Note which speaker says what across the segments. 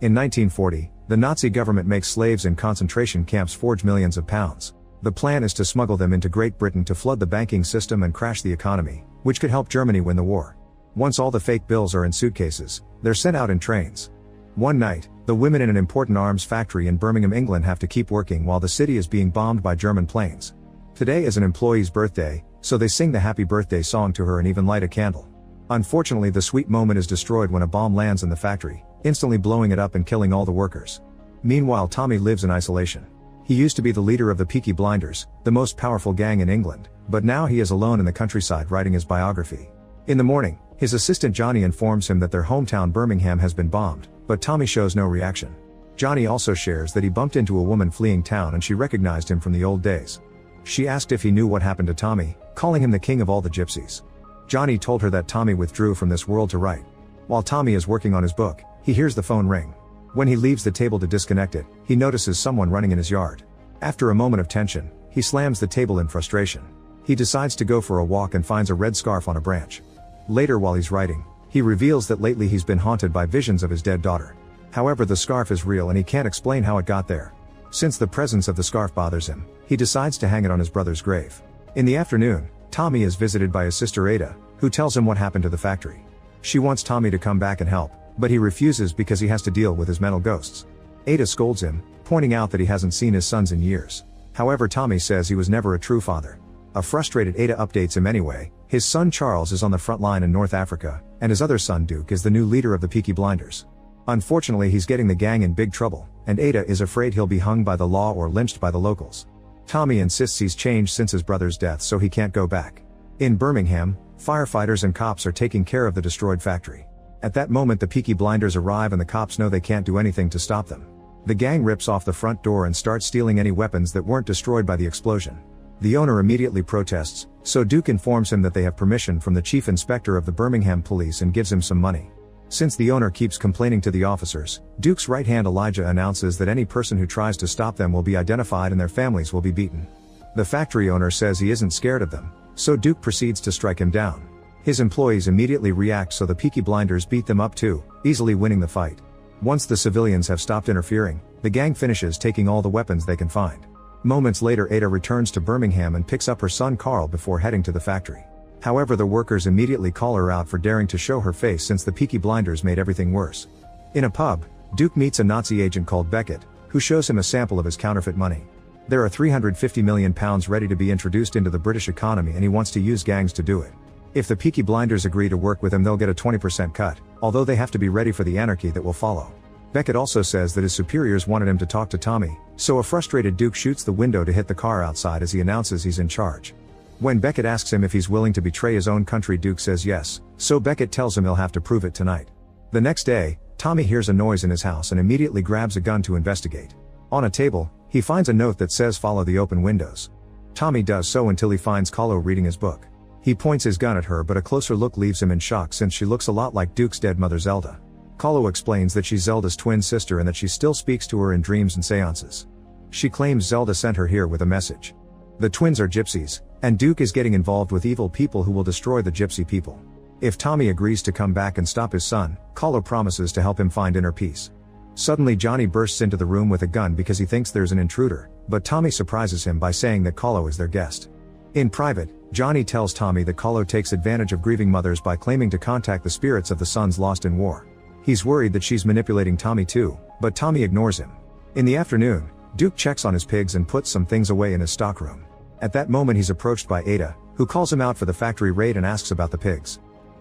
Speaker 1: In 1940, the Nazi government makes slaves in concentration camps forge millions of pounds. The plan is to smuggle them into Great Britain to flood the banking system and crash the economy, which could help Germany win the war. Once all the fake bills are in suitcases, they're sent out in trains. One night, the women in an important arms factory in Birmingham, England have to keep working while the city is being bombed by German planes. Today is an employee's birthday, so they sing the happy birthday song to her and even light a candle. Unfortunately, the sweet moment is destroyed when a bomb lands in the factory, instantly blowing it up and killing all the workers. Meanwhile, Tommy lives in isolation. He used to be the leader of the Peaky Blinders, the most powerful gang in England, but now he is alone in the countryside writing his biography. In the morning, his assistant Johnny informs him that their hometown Birmingham has been bombed, but Tommy shows no reaction. Johnny also shares that he bumped into a woman fleeing town and she recognized him from the old days. She asked if he knew what happened to Tommy, calling him the king of all the gypsies. Johnny told her that Tommy withdrew from this world to write. While Tommy is working on his book, he hears the phone ring. When he leaves the table to disconnect it, he notices someone running in his yard. After a moment of tension, he slams the table in frustration. He decides to go for a walk and finds a red scarf on a branch. Later, while he's writing, he reveals that lately he's been haunted by visions of his dead daughter. However, the scarf is real and he can't explain how it got there. Since the presence of the scarf bothers him, he decides to hang it on his brother's grave. In the afternoon, Tommy is visited by his sister Ada, who tells him what happened to the factory. She wants Tommy to come back and help, but he refuses because he has to deal with his mental ghosts. Ada scolds him, pointing out that he hasn't seen his sons in years. However, Tommy says he was never a true father. A frustrated Ada updates him anyway. His son Charles is on the front line in North Africa, and his other son Duke is the new leader of the Peaky Blinders. Unfortunately, he's getting the gang in big trouble, and Ada is afraid he'll be hung by the law or lynched by the locals. Tommy insists he's changed since his brother's death, so he can't go back. In Birmingham, firefighters and cops are taking care of the destroyed factory. At that moment, the Peaky Blinders arrive and the cops know they can't do anything to stop them. The gang rips off the front door and starts stealing any weapons that weren't destroyed by the explosion. The owner immediately protests, so Duke informs him that they have permission from the chief inspector of the Birmingham police and gives him some money. Since the owner keeps complaining to the officers, Duke's right hand Elijah announces that any person who tries to stop them will be identified and their families will be beaten. The factory owner says he isn't scared of them, so Duke proceeds to strike him down. His employees immediately react, so the Peaky Blinders beat them up too, easily winning the fight. Once the civilians have stopped interfering, the gang finishes taking all the weapons they can find. Moments later, Ada returns to Birmingham and picks up her son Carl before heading to the factory. However, the workers immediately call her out for daring to show her face since the Peaky Blinders made everything worse. In a pub, Duke meets a Nazi agent called Beckett, who shows him a sample of his counterfeit money. There are £350 million ready to be introduced into the British economy, and he wants to use gangs to do it. If the Peaky Blinders agree to work with him, they'll get a 20% cut, although they have to be ready for the anarchy that will follow. Beckett also says that his superiors wanted him to talk to Tommy, so a frustrated Duke shoots the window to hit the car outside as he announces he's in charge. When Beckett asks him if he's willing to betray his own country, Duke says yes, so Beckett tells him he'll have to prove it tonight. The next day, Tommy hears a noise in his house and immediately grabs a gun to investigate. On a table, he finds a note that says follow the open windows. Tommy does so until he finds Carlo reading his book. He points his gun at her, but a closer look leaves him in shock since she looks a lot like Duke's dead mother Zelda. Carlo explains that she's Zelda's twin sister and that she still speaks to her in dreams and seances. She claims Zelda sent her here with a message. The twins are gypsies, and Duke is getting involved with evil people who will destroy the gypsy people. If Tommy agrees to come back and stop his son, Carlo promises to help him find inner peace. Suddenly, Johnny bursts into the room with a gun because he thinks there's an intruder, but Tommy surprises him by saying that Carlo is their guest. In private, Johnny tells Tommy that Carlo takes advantage of grieving mothers by claiming to contact the spirits of the sons lost in war. He's worried that she's manipulating Tommy too, but Tommy ignores him. In the afternoon, Duke checks on his pigs and puts some things away in his stockroom. At that moment, he's approached by Ada, who calls him out for the factory raid and asks about the pigs.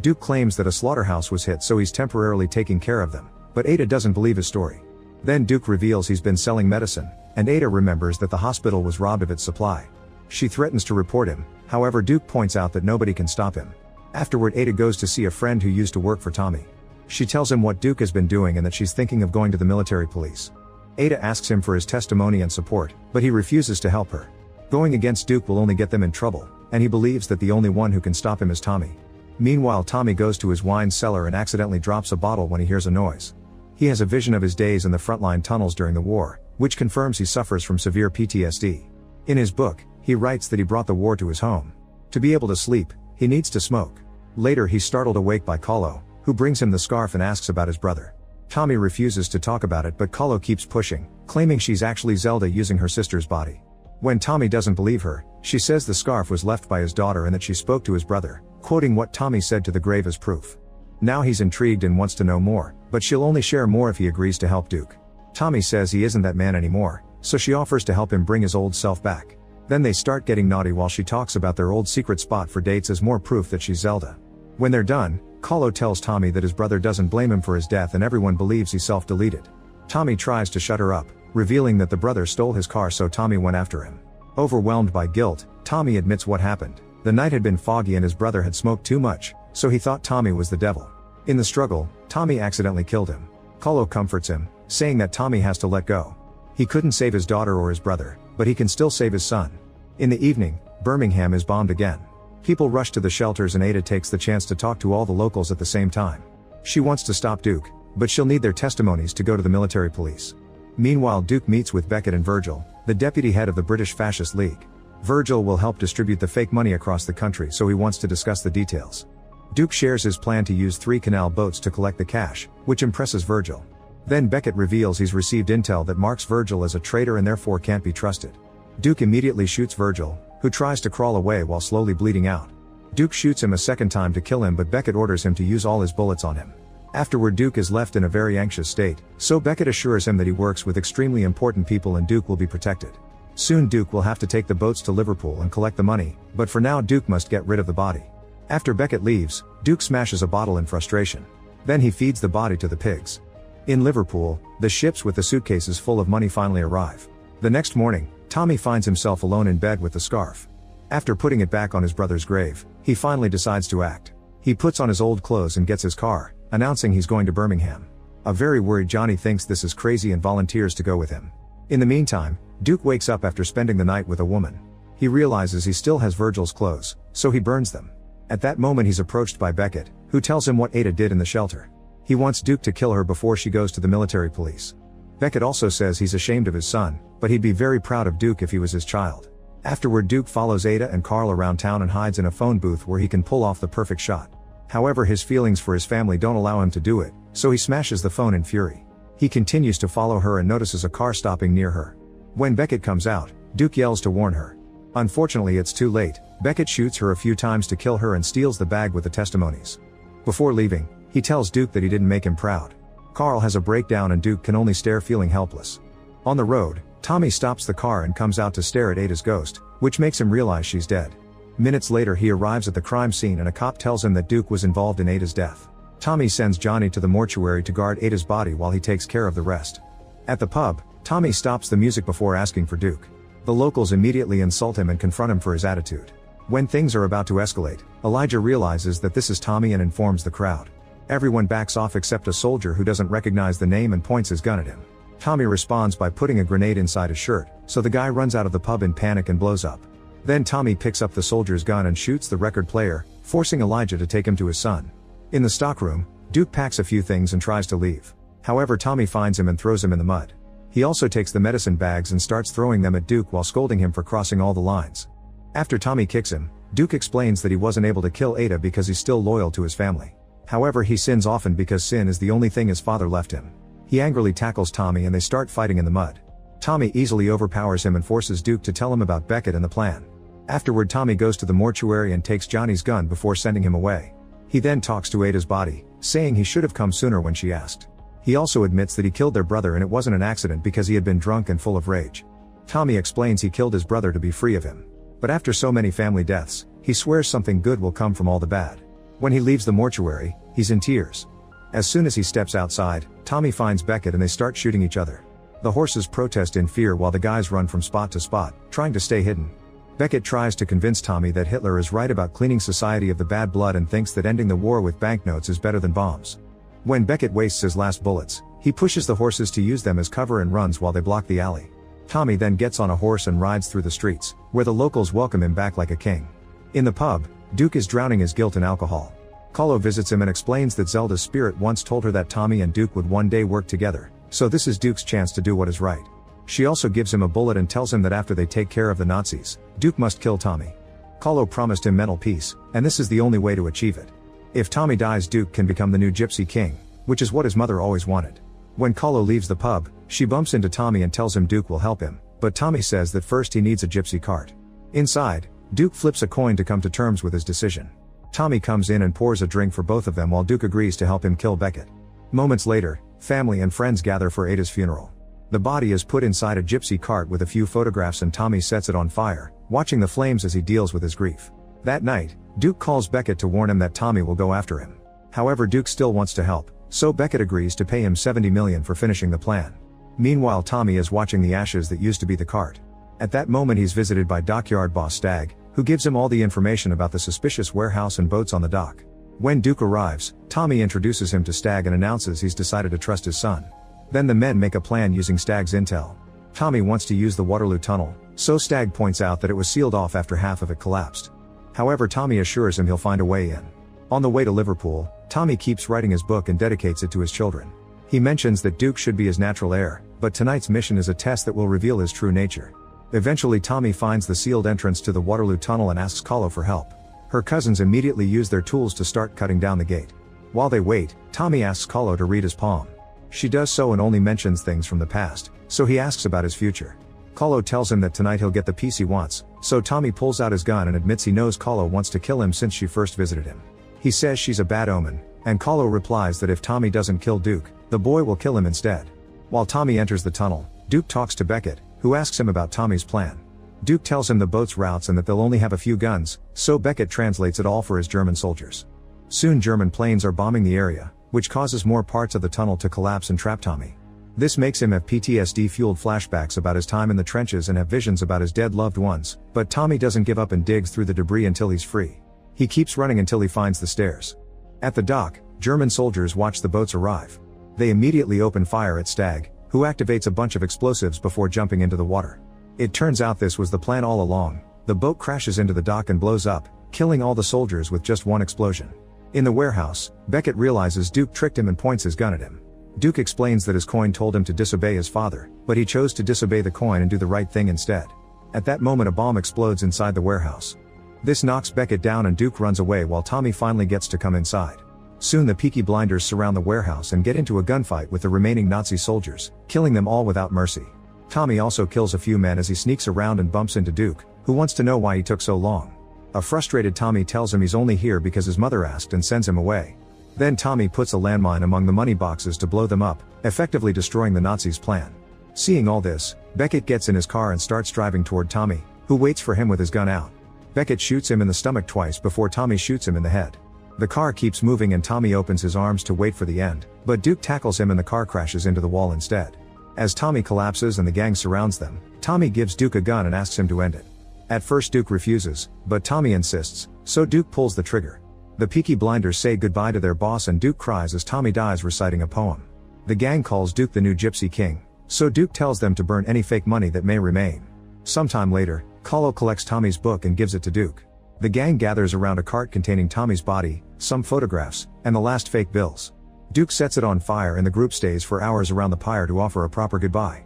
Speaker 1: Duke claims that a slaughterhouse was hit, so he's temporarily taking care of them, but Ada doesn't believe his story. Then Duke reveals he's been selling medicine, and Ada remembers that the hospital was robbed of its supply. She threatens to report him, however Duke points out that nobody can stop him. Afterward, Ada goes to see a friend who used to work for Tommy. She tells him what Duke has been doing and that she's thinking of going to the military police. Ada asks him for his testimony and support, but he refuses to help her. Going against Duke will only get them in trouble, and he believes that the only one who can stop him is Tommy. Meanwhile, Tommy goes to his wine cellar and accidentally drops a bottle when he hears a noise. He has a vision of his days in the frontline tunnels during the war, which confirms he suffers from severe PTSD. In his book, he writes that he brought the war to his home. To be able to sleep, he needs to smoke. Later, he's startled awake by Carlo, who brings him the scarf and asks about his brother. Tommy refuses to talk about it, but Carlo keeps pushing, claiming she's actually Zelda using her sister's body. When Tommy doesn't believe her, she says the scarf was left by his daughter and that she spoke to his brother, quoting what Tommy said to the grave as proof. Now he's intrigued and wants to know more, but she'll only share more if he agrees to help Duke. Tommy says he isn't that man anymore, so she offers to help him bring his old self back. Then they start getting naughty while she talks about their old secret spot for dates as more proof that she's Zelda. When they're done, Carlo tells Tommy that his brother doesn't blame him for his death and everyone believes he self-deleted. Tommy tries to shut her up, revealing that the brother stole his car, so Tommy went after him. Overwhelmed by guilt, Tommy admits what happened. The night had been foggy and his brother had smoked too much, so he thought Tommy was the devil. In the struggle, Tommy accidentally killed him. Carlo comforts him, saying that Tommy has to let go. He couldn't save his daughter or his brother, but he can still save his son. In the evening, Birmingham is bombed again. People rush to the shelters and Ada takes the chance to talk to all the locals at the same time. She wants to stop Duke, but she'll need their testimonies to go to the military police. Meanwhile, Duke meets with Beckett and Virgil, the deputy head of the British Fascist League. Virgil will help distribute the fake money across the country, so he wants to discuss the details. Duke shares his plan to use 3 canal boats to collect the cash, which impresses Virgil. Then Beckett reveals he's received intel that marks Virgil as a traitor and therefore can't be trusted. Duke immediately shoots Virgil, who tries to crawl away while slowly bleeding out. Duke shoots him a second time to kill him, but Beckett orders him to use all his bullets on him. Afterward, Duke is left in a very anxious state, so Beckett assures him that he works with extremely important people and Duke will be protected. Soon Duke will have to take the boats to Liverpool and collect the money, but for now Duke must get rid of the body. After Beckett leaves, Duke smashes a bottle in frustration. Then he feeds the body to the pigs. In Liverpool, the ships with the suitcases full of money finally arrive. The next morning, Tommy finds himself alone in bed with the scarf. After putting it back on his brother's grave, he finally decides to act. He puts on his old clothes and gets his car, announcing he's going to Birmingham. A very worried Johnny thinks this is crazy and volunteers to go with him. In the meantime, Duke wakes up after spending the night with a woman. He realizes he still has Virgil's clothes, so he burns them. At that moment he's approached by Beckett, who tells him what Ada did in the shelter. He wants Duke to kill her before she goes to the military police. Beckett also says he's ashamed of his son, but he'd be very proud of Duke if he was his child. Afterward, Duke follows Ada and Carl around town and hides in a phone booth where he can pull off the perfect shot. However, his feelings for his family don't allow him to do it, so he smashes the phone in fury. He continues to follow her and notices a car stopping near her. When Beckett comes out, Duke yells to warn her. Unfortunately, it's too late. Beckett shoots her a few times to kill her and steals the bag with the testimonies. Before leaving, he tells Duke that he didn't make him proud. Carl has a breakdown and Duke can only stare, feeling helpless. On the road, Tommy stops the car and comes out to stare at Ada's ghost, which makes him realize she's dead. Minutes later, he arrives at the crime scene and a cop tells him that Duke was involved in Ada's death. Tommy sends Johnny to the mortuary to guard Ada's body while he takes care of the rest. At the pub, Tommy stops the music before asking for Duke. The locals immediately insult him and confront him for his attitude. When things are about to escalate, Elijah realizes that this is Tommy and informs the crowd. Everyone backs off except a soldier who doesn't recognize the name and points his gun at him. Tommy responds by putting a grenade inside his shirt, so the guy runs out of the pub in panic and blows up. Then Tommy picks up the soldier's gun and shoots the record player, forcing Elijah to take him to his son. In the stockroom, Duke packs a few things and tries to leave. However, Tommy finds him and throws him in the mud. He also takes the medicine bags and starts throwing them at Duke while scolding him for crossing all the lines. After Tommy kicks him, Duke explains that he wasn't able to kill Ada because he's still loyal to his family. However, he sins often because sin is the only thing his father left him. He angrily tackles Tommy and they start fighting in the mud. Tommy easily overpowers him and forces Duke to tell him about Beckett and the plan. Afterward, Tommy goes to the mortuary and takes Johnny's gun before sending him away. He then talks to Ada's body, saying he should have come sooner when she asked. He also admits that he killed their brother and it wasn't an accident because he had been drunk and full of rage. Tommy explains he killed his brother to be free of him. But after so many family deaths, he swears something good will come from all the bad. When he leaves the mortuary, he's in tears. As soon as he steps outside, Tommy finds Beckett and they start shooting each other. The horses protest in fear while the guys run from spot to spot, trying to stay hidden. Beckett tries to convince Tommy that Hitler is right about cleaning society of the bad blood and thinks that ending the war with banknotes is better than bombs. When Beckett wastes his last bullets, he pushes the horses to use them as cover and runs while they block the alley. Tommy then gets on a horse and rides through the streets, where the locals welcome him back like a king. In the pub, Duke is drowning his guilt in alcohol. Carlo visits him and explains that Zelda's spirit once told her that Tommy and Duke would one day work together, so this is Duke's chance to do what is right. She also gives him a bullet and tells him that after they take care of the Nazis, Duke must kill Tommy. Carlo promised him mental peace, and this is the only way to achieve it. If Tommy dies, Duke can become the new Gypsy King. which is what his mother always wanted. When Carlo leaves the pub, she bumps into Tommy and tells him Duke will help him, but Tommy says that first he needs a gypsy cart. Inside, Duke flips a coin to come to terms with his decision. Tommy comes in and pours a drink for both of them while Duke agrees to help him kill Beckett. Moments later, family and friends gather for Ada's funeral. The body is put inside a gypsy cart with a few photographs and Tommy sets it on fire, watching the flames as he deals with his grief. That night, Duke calls Beckett to warn him that Tommy will go after him. However, Duke still wants to help, so Beckett agrees to pay him $70 million for finishing the plan. Meanwhile, Tommy is watching the ashes that used to be the cart. At that moment he's visited by dockyard boss Stagg, who gives him all the information about the suspicious warehouse and boats on the dock. When Duke arrives, Tommy introduces him to Stagg and announces he's decided to trust his son. Then the men make a plan using Stagg's intel. Tommy wants to use the Waterloo Tunnel, so Stagg points out that it was sealed off after half of it collapsed. However, Tommy assures him he'll find a way in. On the way to Liverpool, Tommy keeps writing his book and dedicates it to his children. He mentions that Duke should be his natural heir, but tonight's mission is a test that will reveal his true nature. Eventually Tommy finds the sealed entrance to the Waterloo Tunnel and asks Carlo for help. Her cousins immediately use their tools to start cutting down the gate. While they wait, Tommy asks Carlo to read his palm. She does so and only mentions things from the past, so he asks about his future. Carlo tells him that tonight he'll get the piece he wants, so Tommy pulls out his gun and admits he knows Carlo wants to kill him since she first visited him. He says she's a bad omen, and Carlo replies that if Tommy doesn't kill Duke, the boy will kill him instead. While Tommy enters the tunnel, Duke talks to Beckett, who asks him about Tommy's plan. Duke tells him the boat's routes and that they'll only have a few guns, so Beckett translates it all for his German soldiers. Soon German planes are bombing the area, which causes more parts of the tunnel to collapse and trap Tommy. This makes him have PTSD-fueled flashbacks about his time in the trenches and have visions about his dead loved ones, but Tommy doesn't give up and digs through the debris until he's free. He keeps running until he finds the stairs. At the dock, German soldiers watch the boats arrive. They immediately open fire at Stagg, who activates a bunch of explosives before jumping into the water. It turns out this was the plan all along. The boat crashes into the dock and blows up, killing all the soldiers with just one explosion. In the warehouse, Beckett realizes Duke tricked him and points his gun at him. Duke explains that his coin told him to disobey his father, but he chose to disobey the coin and do the right thing instead. At that moment a bomb explodes inside the warehouse. This knocks Beckett down and Duke runs away while Tommy finally gets to come inside. Soon the Peaky Blinders surround the warehouse and get into a gunfight with the remaining Nazi soldiers, killing them all without mercy. Tommy also kills a few men as he sneaks around and bumps into Duke, who wants to know why he took so long. A frustrated Tommy tells him he's only here because his mother asked and sends him away. Then Tommy puts a landmine among the money boxes to blow them up, effectively destroying the Nazis' plan. Seeing all this, Beckett gets in his car and starts driving toward Tommy, who waits for him with his gun out. Beckett shoots him in the stomach twice before Tommy shoots him in the head. The car keeps moving and Tommy opens his arms to wait for the end, but Duke tackles him and the car crashes into the wall instead. As Tommy collapses and the gang surrounds them, Tommy gives Duke a gun and asks him to end it. At first Duke refuses, but Tommy insists, so Duke pulls the trigger. The Peaky Blinders say goodbye to their boss and Duke cries as Tommy dies reciting a poem. The gang calls Duke the new Gypsy King, so Duke tells them to burn any fake money that may remain. Sometime later, Carlo collects Tommy's book and gives it to Duke. The gang gathers around a cart containing Tommy's body, some photographs, and the last fake bills. Duke sets it on fire and the group stays for hours around the pyre to offer a proper goodbye.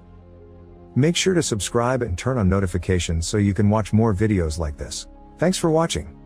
Speaker 1: Make sure to subscribe and turn on notifications so you can watch more videos like this. Thanks for watching.